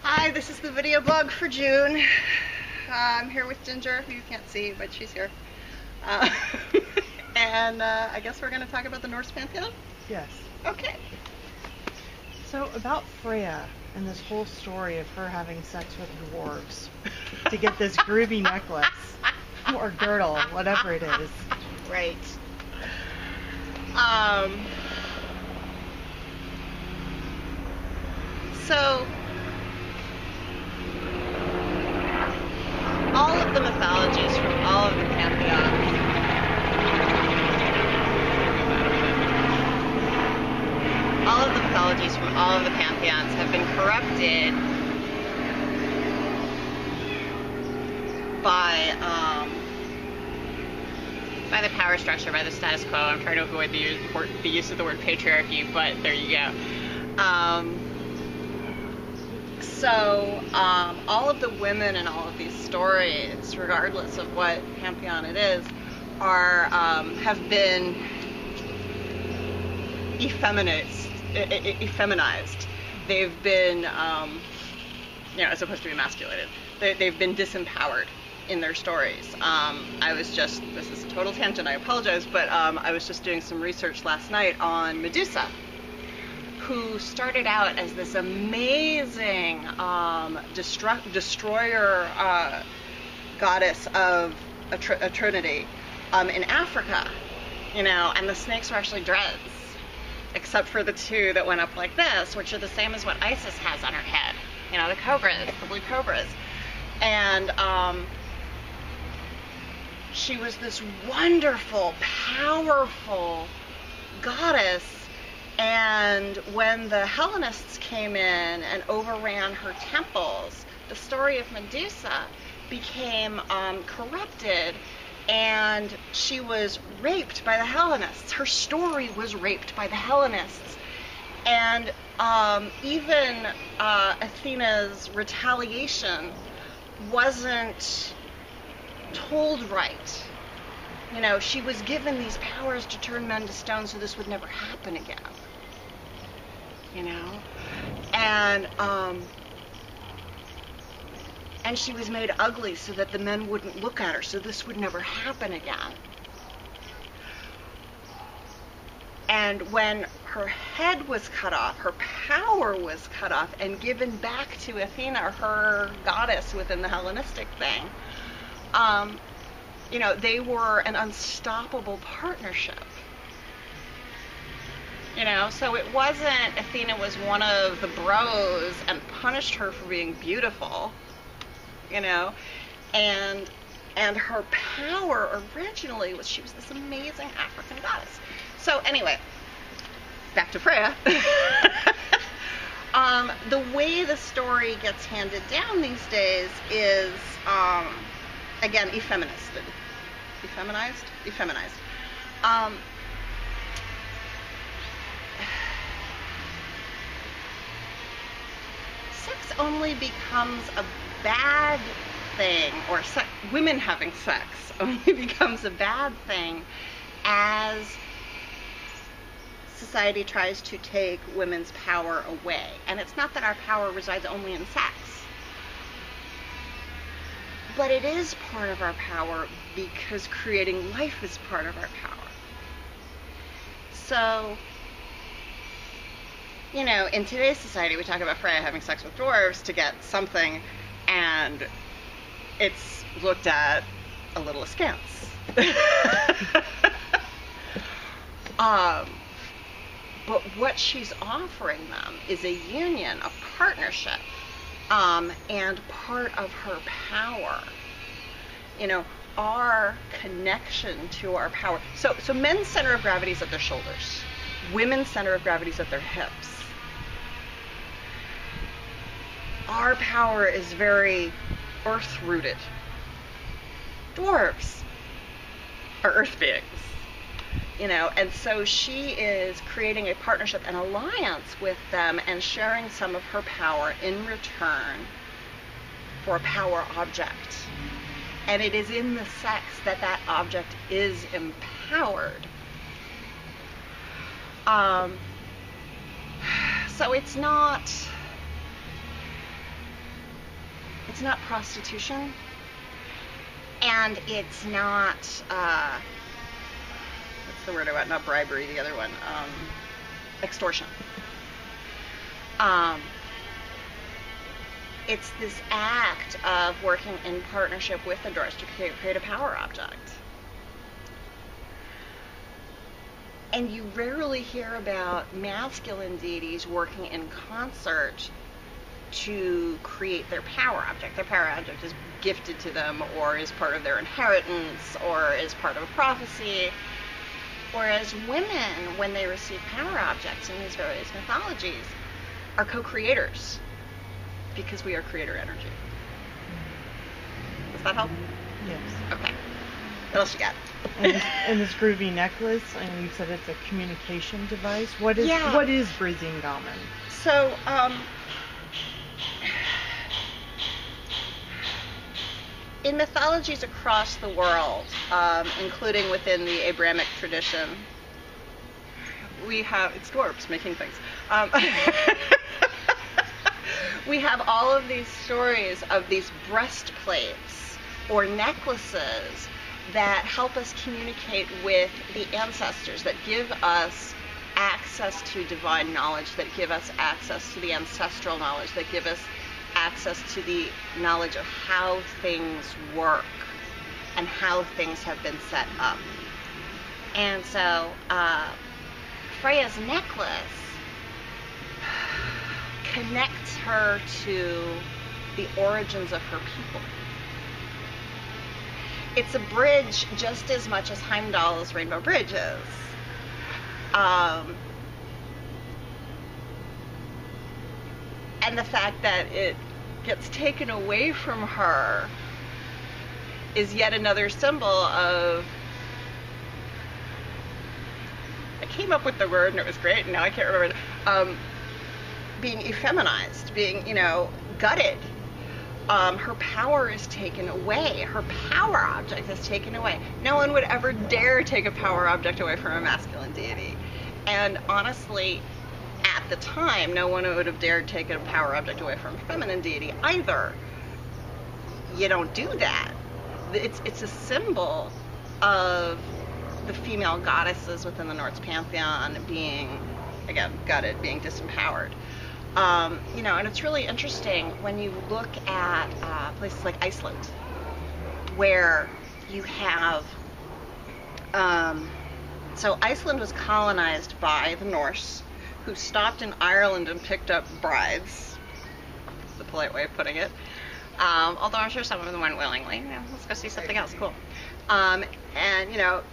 Hi, this is the video blog for June. I'm here with Ginger, who you can't see, but she's here. And I guess we're going to talk about the Norse Pantheon? Yes. Okay. So about Freya and this whole story of her having sex with dwarves to get this groovy necklace or girdle, whatever it is. Right. So all of the mythologies from all of the pantheons have been corrupted by the power structure, by the status quo. I'm trying to avoid the use of the word patriarchy, but there you go. So all of the women in all of these stories, regardless of what pantheon it is, have been effeminized. They've been, as opposed to emasculated. They've been disempowered in their stories. This is a total tangent, I apologize, but I was just doing some research last night on Medusa, who started out as this amazing destroyer goddess of a trinity in Africa, and the snakes were actually dreads, except for the two that went up like this, which are the same as what Isis has on her head, the cobras, the blue cobras. And she was this wonderful, powerful goddess. And when the Hellenists came in and overran her temples, the story of Medusa became corrupted, and she was raped by the Hellenists. Her story was raped by the Hellenists. And even Athena's retaliation wasn't told right. She was given these powers to turn men to stone so this would never happen again. And she was made ugly so that the men wouldn't look at her, so this would never happen again. And when her head was cut off, her power was cut off and given back to Athena, her goddess within the Hellenistic thing, they were an unstoppable partnership. So it wasn't Athena was one of the bros and punished her for being beautiful, and her power originally was she was this amazing African goddess. So anyway, back to Freya. The way the story gets handed down these days is, again, effeminized. Sex only becomes a bad thing, or women having sex only becomes a bad thing as society tries to take women's power away. And it's not that our power resides only in sex, but it is part of our power because creating life is part of our power. So, in today's society, we talk about Freya having sex with dwarves to get something, and it's looked at a little askance. But what she's offering them is a union, a partnership, and part of her power. Our connection to our power. So men's center of gravity is at their shoulders. Women's center of gravity is at their hips. Our power is very earth-rooted. Dwarves are earth beings, and so she is creating a partnership, an alliance with them, and sharing some of her power in return for a power object. And it is in the sex that that object is empowered. So it's not, prostitution, and it's not, what's the word I want? Not bribery, the other one, extortion. It's this act of working in partnership with the Norse to create a power object. And you rarely hear about masculine deities working in concert to create their power object. Their power object is gifted to them, or is part of their inheritance, or is part of a prophecy. Whereas women, when they receive power objects in these various mythologies, are co-creators, because we are creator energy. Does that help? Yes. Okay. What else you got? And this groovy necklace, and you said it's a communication device. What is Brisingamen? So, in mythologies across the world, including within the Abrahamic tradition, we have, it's dwarves making things. We have all of these stories of these breastplates or necklaces that help us communicate with the ancestors, that give us access to divine knowledge, that give us access to the ancestral knowledge, that give us access to the knowledge of how things work and how things have been set up. And so Freya's necklace connects her to the origins of her people. It's a bridge just as much as Heimdall's Rainbow Bridge is. And the fact that it gets taken away from her is yet another symbol of, I came up with the word and it was great, and now I can't remember it, being effeminized, being, gutted. Her power is taken away. Her power object is taken away. No one would ever dare take a power object away from a masculine deity. And honestly, at the time, no one would have dared take a power object away from a feminine deity either. You don't do that. It's a symbol of the female goddesses within the Norse Pantheon being, again, gutted, being disempowered. And it's really interesting when you look at places like Iceland, where you have, so Iceland was colonized by the Norse, who stopped in Ireland and picked up brides. That's the polite way of putting it. Although I'm sure some of them went willingly. Let's go see something else cool. And,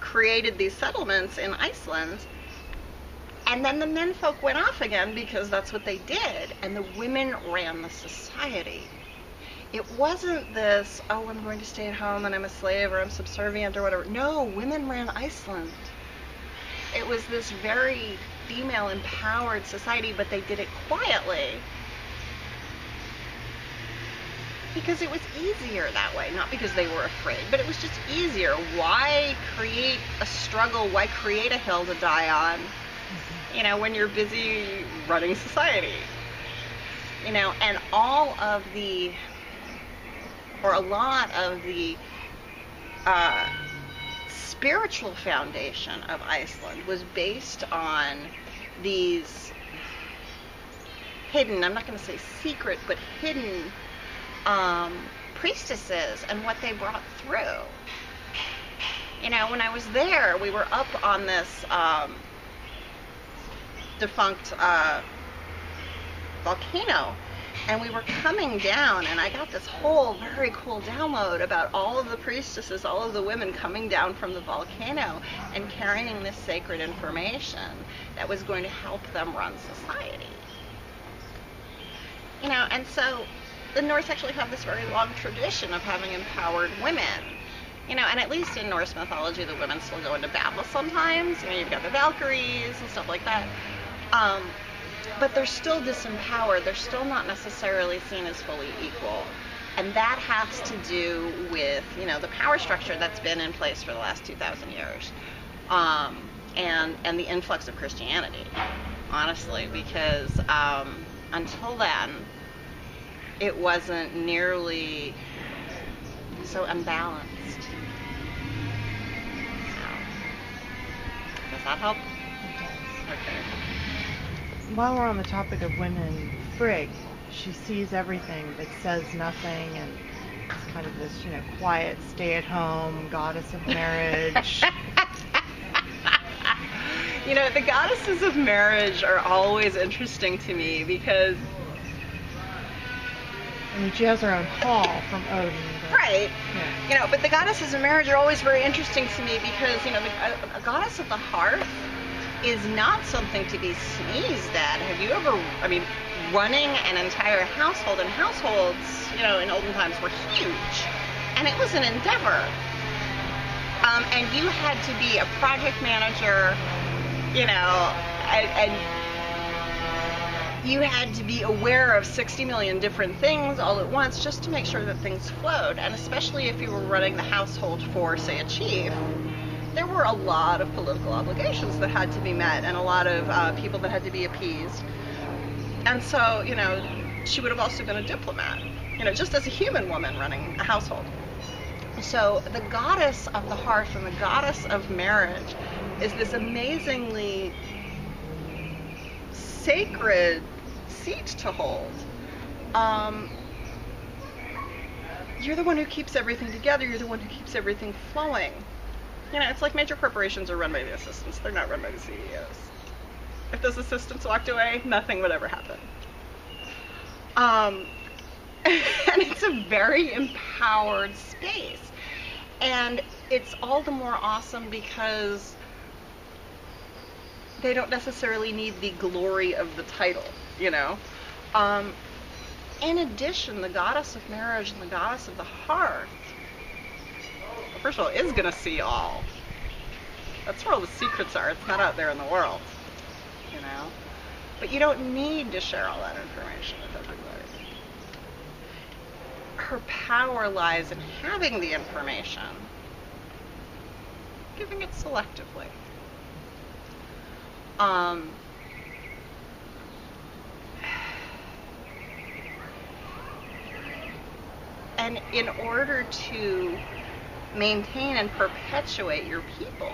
created these settlements in Iceland. And then the menfolk went off again because that's what they did. And the women ran the society. It wasn't this, oh, I'm going to stay at home and I'm a slave or I'm subservient or whatever. No, women ran Iceland. It was this very female empowered society, but they did it quietly. Because it was easier that way, not because they were afraid, but it was just easier. Why create a struggle? Why create a hill to die on? When you're busy running society. And all of the, or a lot of the spiritual foundation of Iceland was based on these hidden, I'm not going to say secret, but hidden priestesses and what they brought through. When I was there, we were up on this defunct volcano, and we were coming down, and I got this whole very cool download about all of the priestesses, all of the women coming down from the volcano and carrying this sacred information that was going to help them run society. And so the Norse actually have this very long tradition of having empowered women. And at least in Norse mythology, the women still go into battle sometimes. You've got the Valkyries and stuff like that. But they're still disempowered. They're still not necessarily seen as fully equal. And that has to do with, the power structure that's been in place for the last 2,000 years. And the influx of Christianity, honestly, because until then, it wasn't nearly so unbalanced. So, does that help? It does. Okay. While we're on the topic of women, Frigg, she sees everything but says nothing, and it's kind of this, quiet, stay-at-home goddess of marriage. The goddesses of marriage are always interesting to me because... I mean, she has her own hall from Odin. But, right. Yeah. But the goddesses of marriage are always very interesting to me because, a goddess of the hearth is not something to be sneezed at. Have you ever, running an entire household, and households, in olden times were huge, and it was an endeavor. And you had to be a project manager, and you had to be aware of 60 million different things all at once just to make sure that things flowed. And especially if you were running the household for, say, a chief, there were a lot of political obligations that had to be met and a lot of people that had to be appeased. And so, she would have also been a diplomat, just as a human woman running a household. So the goddess of the hearth and the goddess of marriage is this amazingly sacred seat to hold. You're the one who keeps everything together. You're the one who keeps everything flowing. It's like major corporations are run by the assistants. They're not run by the CEOs. If those assistants walked away, nothing would ever happen. And it's a very empowered space. And it's all the more awesome because they don't necessarily need the glory of the title, In addition, the goddess of marriage and the goddess of the hearth, first of all, is going to see all. That's where all the secrets are. It's not out there in the world, But you don't need to share all that information with everybody. Her power lies in having the information, giving it selectively. And in order to maintain and perpetuate your people,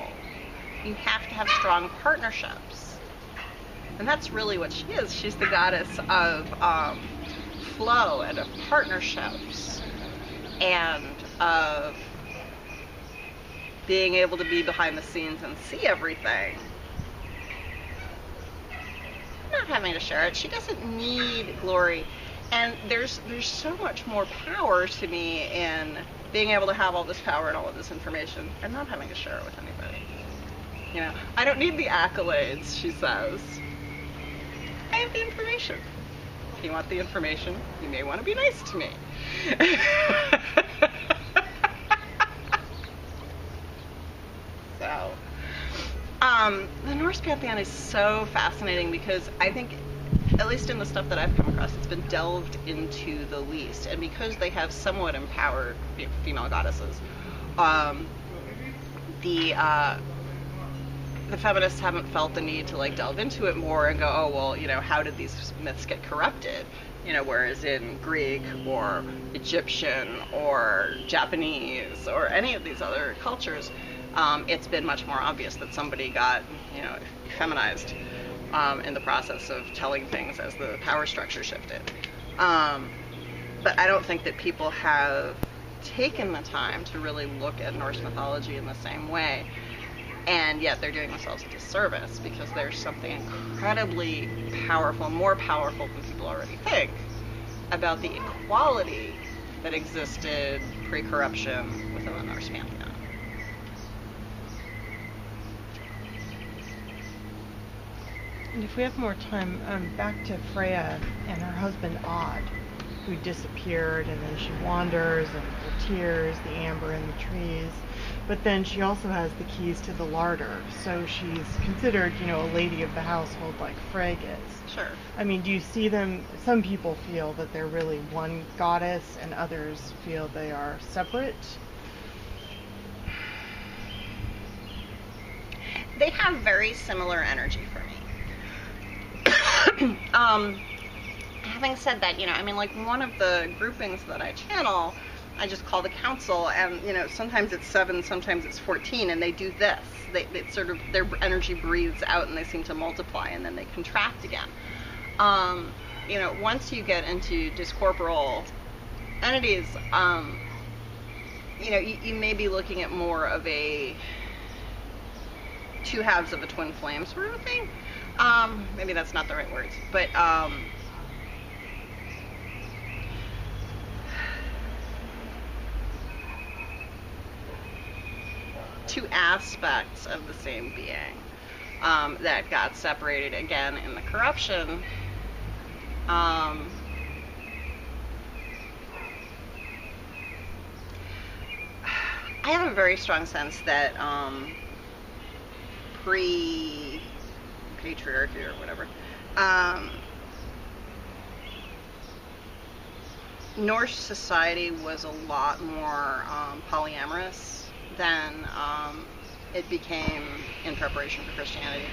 you have to have strong partnerships. And that's really what she is. She's the goddess of flow and of partnerships and of being able to be behind the scenes and see everything. Not having to share it. She doesn't need glory. And there's so much more power to me in being able to have all this power and all of this information and not having to share it with anybody. I don't need the accolades, she says. I have the information. If you want the information, you may want to be nice to me. So, the Norse Pantheon is so fascinating because I think, at least in the stuff that I've come across, it's been delved into the least. And because they have somewhat empowered female goddesses, the feminists haven't felt the need to delve into it more and go, oh, well, how did these myths get corrupted? Whereas in Greek or Egyptian or Japanese or any of these other cultures, it's been much more obvious that somebody got, feminized in the process of telling things as the power structure shifted. But I don't think that people have taken the time to really look at Norse mythology in the same way. And yet they're doing themselves a disservice because there's something incredibly powerful, more powerful than people already think, about the equality that existed pre-corruption within the Norse Pantheon. And if we have more time, back to Freya and her husband Odd, who disappeared, and then she wanders, and the tears, the amber in the trees. But then she also has the keys to the larder, so she's considered, a lady of the household like Frigg is. Sure. I mean, do you see them, some people feel that they're really one goddess, and others feel they are separate? They have very similar energy for me. having said that, I mean, like, one of the groupings that I channel, I just call the council, and sometimes it's 7, sometimes it's 14, and they do this. They sort of, their energy breathes out and they seem to multiply, and then they contract again. Once you get into discorporal entities, you may be looking at more of a 2 halves of a twin flame sort of thing. Maybe that's not the right words, but two aspects of the same being that got separated again in the corruption. I have a very strong sense that pre-patriarchy or whatever, Norse society was a lot more polyamorous than it became in preparation for Christianity.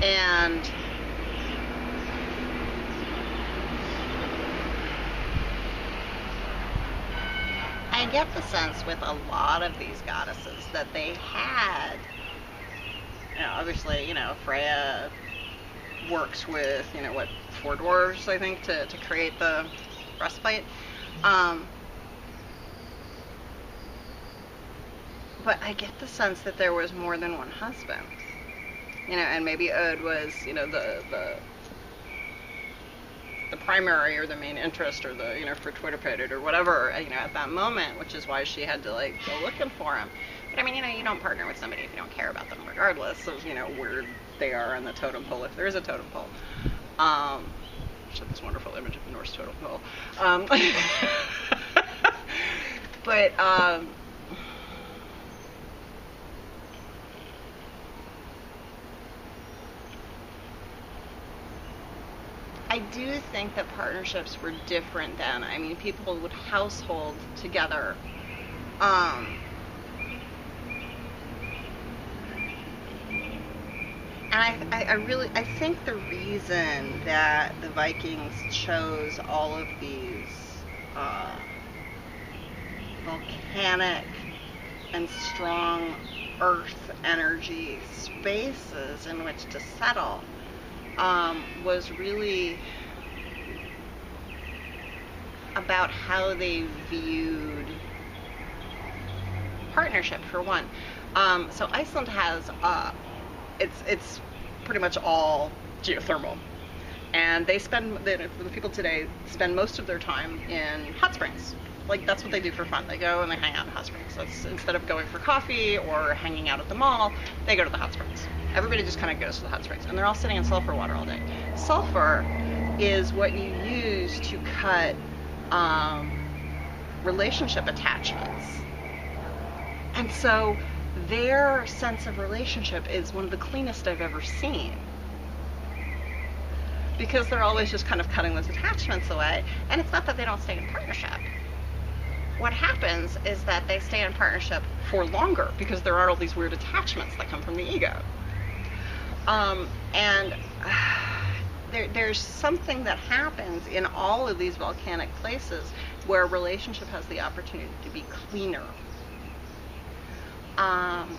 And I get the sense with a lot of these goddesses that they had, obviously, Freya works with, 4 dwarves, I think, to create the breastplate. But I get the sense that there was more than one husband, and maybe Od was, the primary or the main interest or the, fortuitipeded or whatever, at that moment, which is why she had to, go looking for him. But I mean, you don't partner with somebody if you don't care about them, regardless of, where they are on the totem pole, if there is a totem pole. Which is this wonderful image of the Norse totem pole. But, I do think that partnerships were different then. I mean, people would household together. And I think the reason that the Vikings chose all of these volcanic and strong earth energy spaces in which to settle was really about how they viewed partnership, for one. So Iceland has, it's pretty much all geothermal. And they the people today spend most of their time in hot springs. Like, that's what they do for fun. They go and they hang out in hot springs. So instead of going for coffee or hanging out at the mall, they go to the hot springs. Everybody just kind of goes to the hot springs, and they're all sitting in sulfur water all day. Sulfur is what you use to cut relationship attachments. And so their sense of relationship is one of the cleanest I've ever seen, because they're always just kind of cutting those attachments away. And it's not that they don't stay in partnership. What happens is that they stay in partnership for longer because there are all these weird attachments that come from the ego. There's something that happens in all of these volcanic places where a relationship has the opportunity to be cleaner. And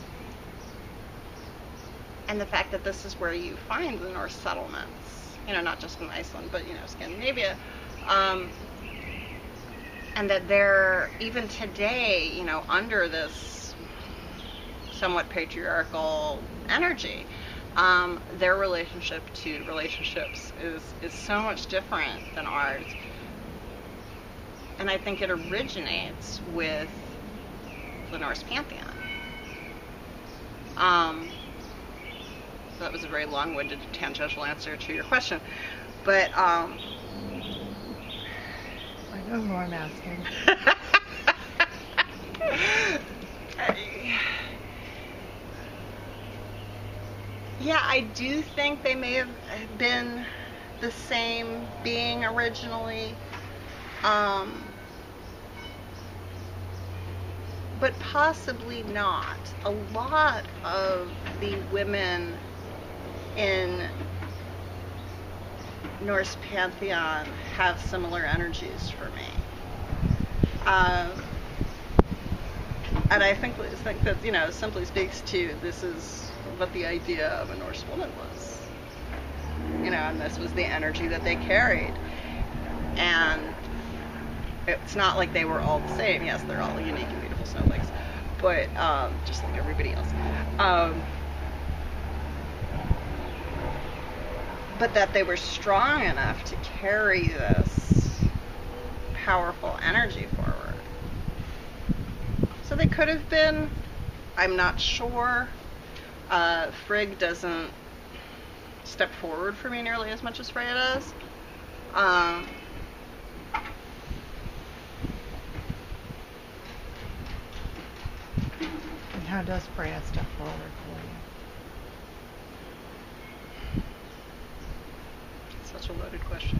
the fact that this is where you find the Norse settlements, not just in Iceland, but, Scandinavia, and that they're, even today, under this somewhat patriarchal energy, their relationship to relationships is so much different than ours. And I think it originates with the Norse Pantheon. So that was a very long-winded, tangential answer to your question. But, I know who I'm asking. Yeah, I do think they may have been the same being originally. But possibly not. A lot of the women in Norse Pantheon have similar energies for me. And I think that, you know, simply speaks to, this is what the idea of a Norse woman was. You know, and this was the energy that they carried. And it's not like they were all the same. Yes, they're all unique and beautiful snowflakes, but just like everybody else. But that they were strong enough to carry this powerful energy forward. So they could have been, I'm not sure. Frigg doesn't step forward for me nearly as much as Freya does. And how does Freya step forward for you? Such a loaded question.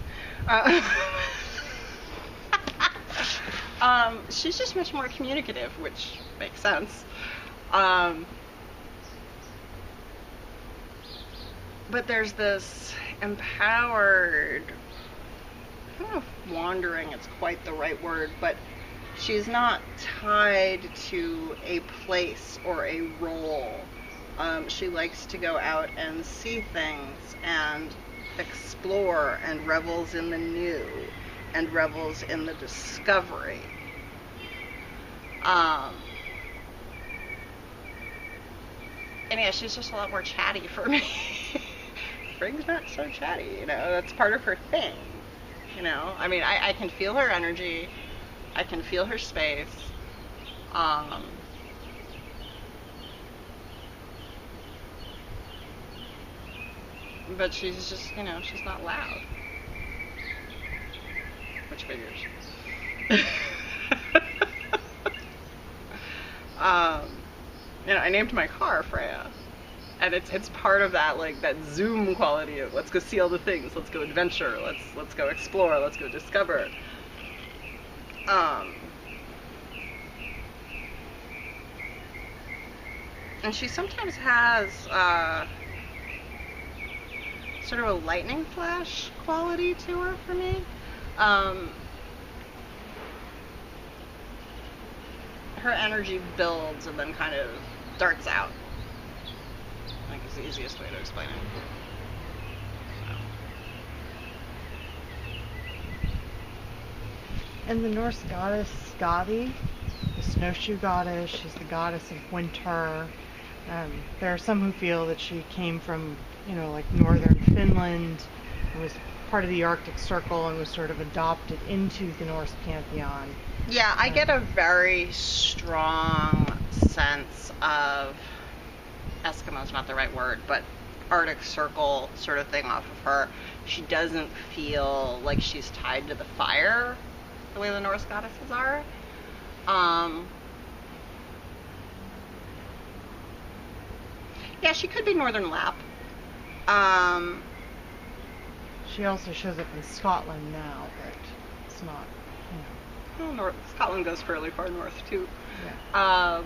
She's just much more communicative, which makes sense. But there's this empowered, I don't know if wandering is quite the right word, but she's not tied to a place or a role. She likes to go out and see things and explore, and revels in the new and revels in the discovery. And yeah, she's just a lot more chatty for me. Frigg's not so chatty, you know, that's part of her thing. You know, I mean, I can feel her energy, I can feel her space. But she's just, you know, she's not loud. Which figures. You know, I named my car Freya. And it's part of that, like, that zoom quality of let's go see all the things, let's go adventure, let's go explore, let's go discover. And she sometimes has sort of a lightning flash quality to her for me. Her energy builds and then kind of darts out. I think is the easiest way to explain it. And the Norse goddess Skadi, the snowshoe goddess, she's the goddess of winter. There are some who feel that she came from, you know, like northern Finland and was part of the Arctic Circle and was sort of adopted into the Norse pantheon. Yeah, I get a very strong sense of, Eskimo's not the right word, but Arctic Circle sort of thing off of her. She doesn't feel like she's tied to the fire the way the Norse goddesses are. Yeah, she could be Northern Lap. She also shows up in Scotland now, but it's not, you know. Well, Scotland goes fairly far north too. Yeah.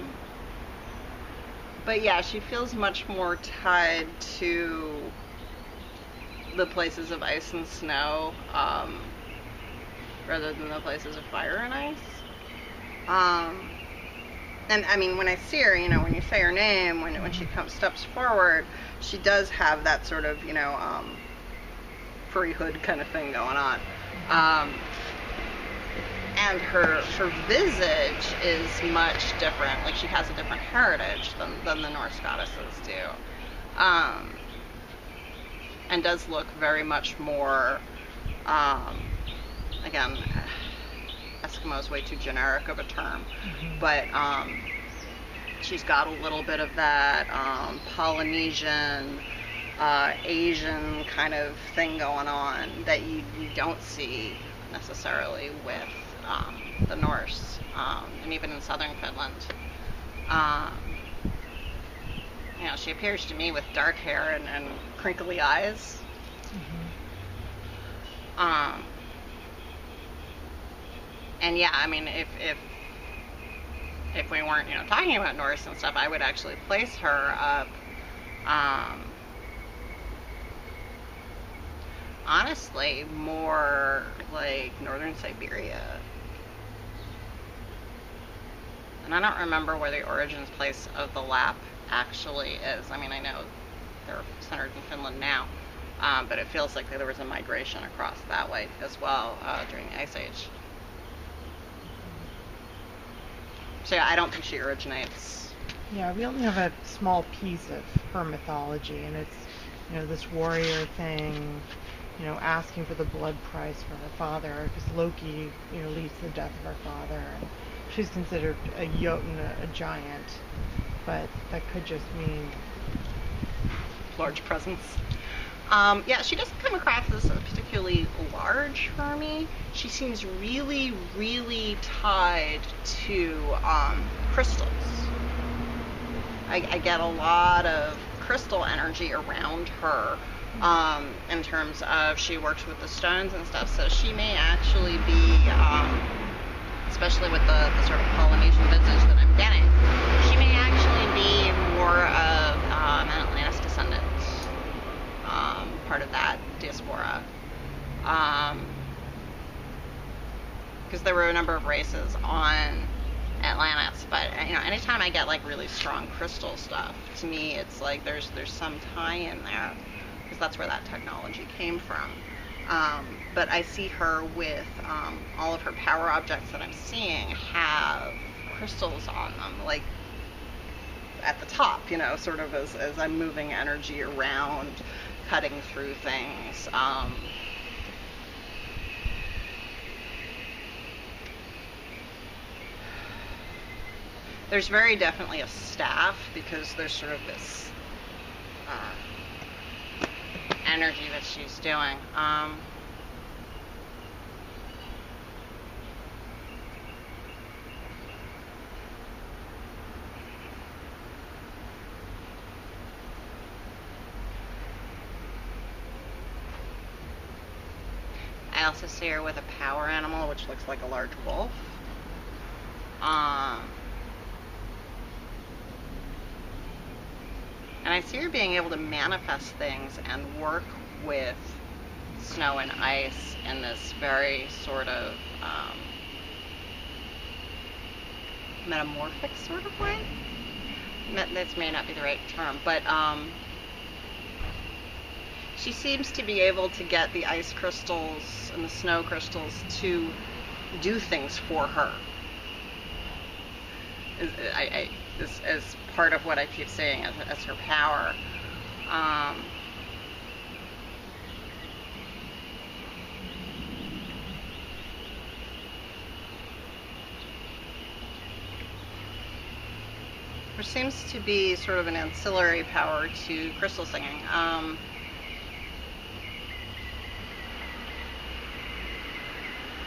But yeah, she feels much more tied to the places of ice and snow, rather than the places of fire and ice. And I mean, when I see her, you know, when you say her name, when she steps forward, she does have that sort of, you know, furry hood kind of thing going on. And her visage is much different. Like, she has a different heritage than the Norse goddesses do. And does look very much more, again, Eskimo is way too generic of a term, but she's got a little bit of that Polynesian, Asian kind of thing going on that you don't see necessarily with the Norse, and even in southern Finland. You know, she appears to me with dark hair and crinkly eyes. And yeah, I mean, if we weren't, you know, talking about Norse and stuff, I would actually place her up honestly more like northern Siberia. And I don't remember where the origins place of the Lap actually is. I mean, I know they're centered in Finland now, but it feels like there was a migration across that way as well during the Ice Age. So yeah, I don't think she originates. Yeah, we only have a small piece of her mythology, and it's, you know, this warrior thing, you know, asking for the blood price for her father, because Loki, you know, leads to the death of her father. And she's considered a Jotun, a giant, but that could just mean Large presence. Yeah, she doesn't come across as particularly large for me. She seems really, really tied to crystals. I get a lot of crystal energy around her in terms of she works with the stones and stuff, so she may actually be, especially with the sort of Polynesian visage that I'm getting, she may actually be more of an Atlantis descendant. Part of that diaspora, because there were a number of races on Atlantis. But you know, anytime I get like really strong crystal stuff, to me it's like there's some tie in there, because that's where that technology came from. But I see her with all of her power objects that I'm seeing have crystals on them, like at the top, you know, sort of as I'm moving energy around, cutting through things. There's very definitely a staff, because there's sort of this energy that she's doing. I also see her with a power animal, which looks like a large wolf. And I see her being able to manifest things and work with snow and ice in this very sort of metamorphic sort of way. This may not be the right term, but she seems to be able to get the ice crystals and the snow crystals to do things for her. As part of what I keep saying as her power. There seems to be sort of an ancillary power to crystal singing.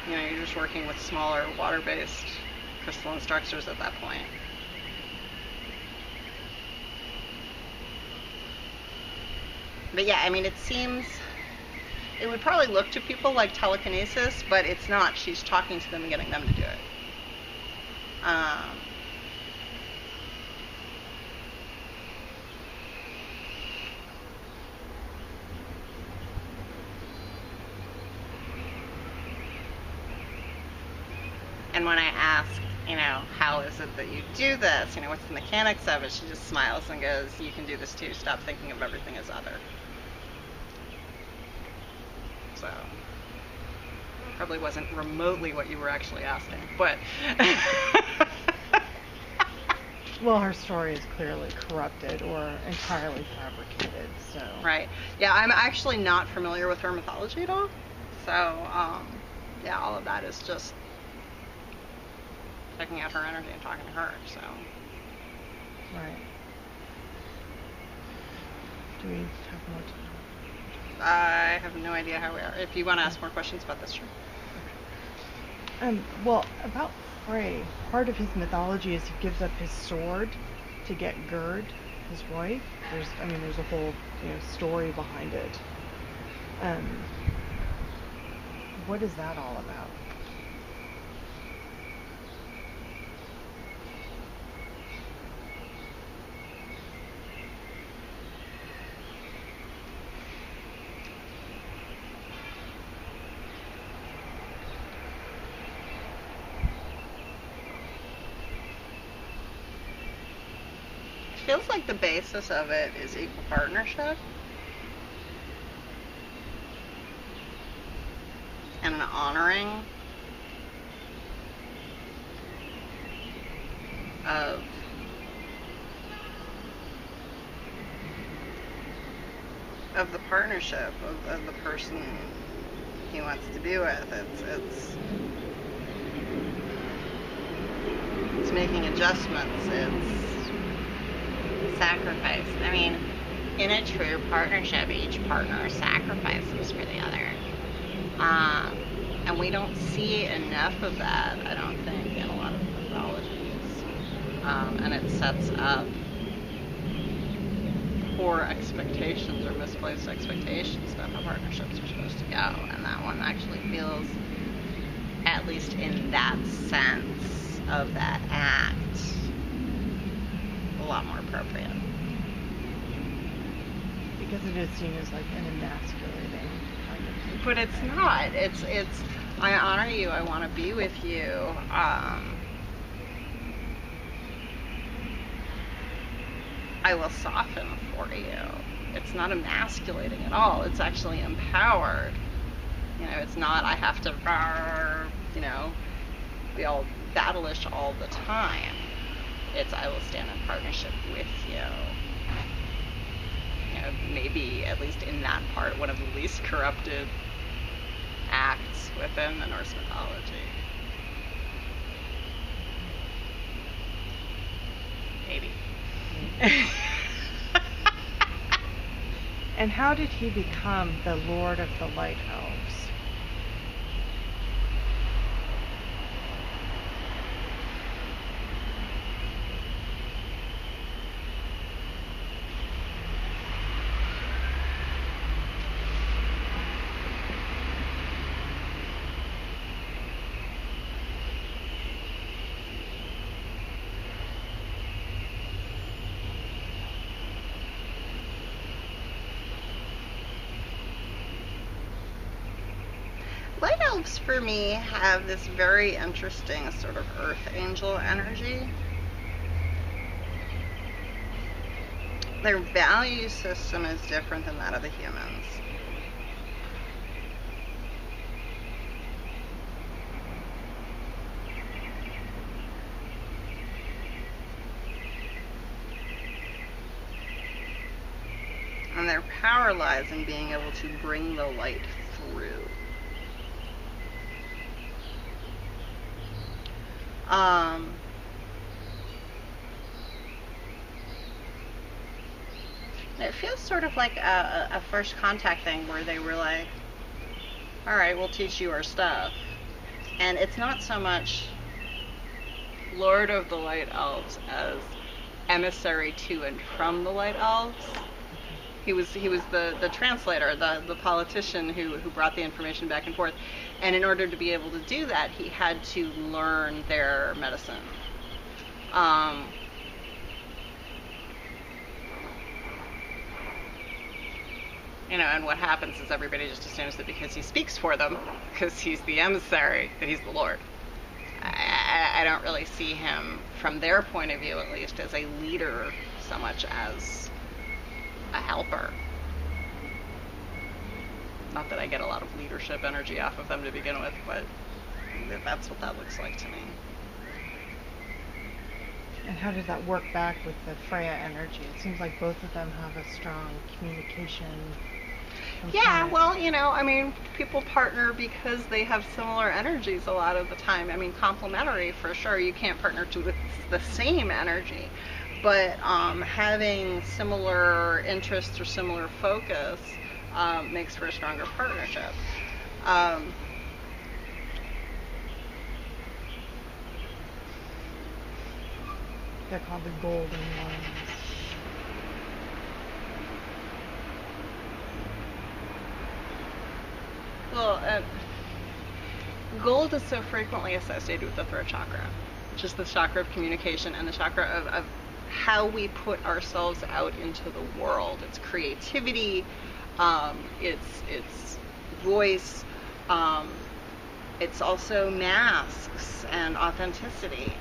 You know, you're just working with smaller water-based crystalline structures at that point. But yeah, I mean, it seems, it would probably look to people like telekinesis, but it's not. She's talking to them and getting them to do it. And when I ask, you know, how is it that you do this? You know, what's the mechanics of it? She just smiles and goes, you can do this too. Stop thinking of everything as other. So, probably wasn't remotely what you were actually asking, but. Well, her story is clearly corrupted or entirely fabricated, so. Right. Yeah, I'm actually not familiar with her mythology at all. So, yeah, all of that is just checking out her energy and talking to her, so. Right. Do we have more time? I have no idea how we are. If you want to ask more questions about this, sure. Well, about Frey, part of his mythology is he gives up his sword to get Gerd, his wife. There's a whole, you know, story behind it. What is that all about? feels like the basis of it is equal partnership and an honoring of the partnership of the person he wants to be with. It's making adjustments. It's sacrifice. I mean, in a true partnership, each partner sacrifices for the other. And we don't see enough of that, I don't think, in a lot of mythologies. And it sets up poor expectations or misplaced expectations about how partnerships are supposed to go. And that one actually feels, at least in that sense of that act, a lot more appropriate. Because it is seen as like an emasculating kind of situation. But it's not. It's I honor you, I want to be with you. I will soften for you. It's not emasculating at all. It's actually empowered. You know, it's not I have to, you know, be all battleish all the time. It's I will stand in partnership with you. You know, maybe at least in that part, one of the least corrupted acts within the Norse mythology. Maybe. And how did he become the Lord of the Light Elves? Light elves for me have this very interesting sort of earth angel energy. Their value system is different than that of the humans. And their power lies in being able to bring the light through. It feels sort of like a first contact thing where they were like, all right, we'll teach you our stuff. And it's not so much Lord of the Light Elves as emissary to and from the Light Elves. He was the translator, the politician who brought the information back and forth. And in order to be able to do that, he had to learn their medicine. You know, and what happens is everybody just assumes that because he speaks for them, because he's the emissary, that he's the Lord. I don't really see him, from their point of view at least, as a leader so much as a helper. Not that I get a lot of leadership energy off of them to begin with, but that's what that looks like to me. And how does that work back with the Freya energy? It seems like both of them have a strong communication component. Yeah, well, you know, I mean, people partner because they have similar energies a lot of the time. I mean, complementary for sure. You can't partner with the same energy, but having similar interests or similar focus makes for a stronger partnership. They're called the golden ones. Well, gold is so frequently associated with the throat chakra, which is the chakra of communication and the chakra of how we put ourselves out into the world. It's creativity, it's voice, it's also masks and authenticity.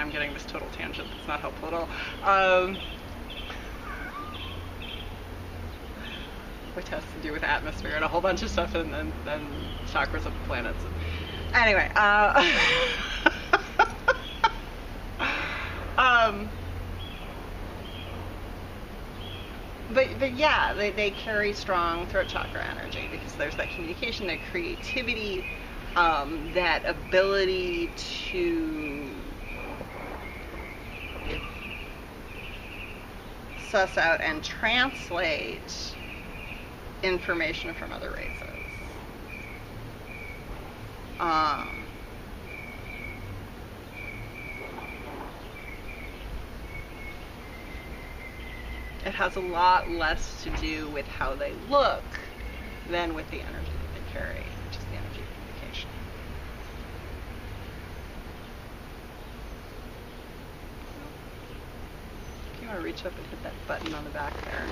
I'm getting this total tangent. That's not helpful at all. Which has to do with atmosphere and a whole bunch of stuff, and then chakras of the planets. Anyway, but yeah, they carry strong throat chakra energy because there's that communication, that creativity, that ability to suss out and translate information from other races. It has a lot less to do with how they look than with the energy that they carry, which is the energy of communication. If you want to reach up and hit that button on the back there.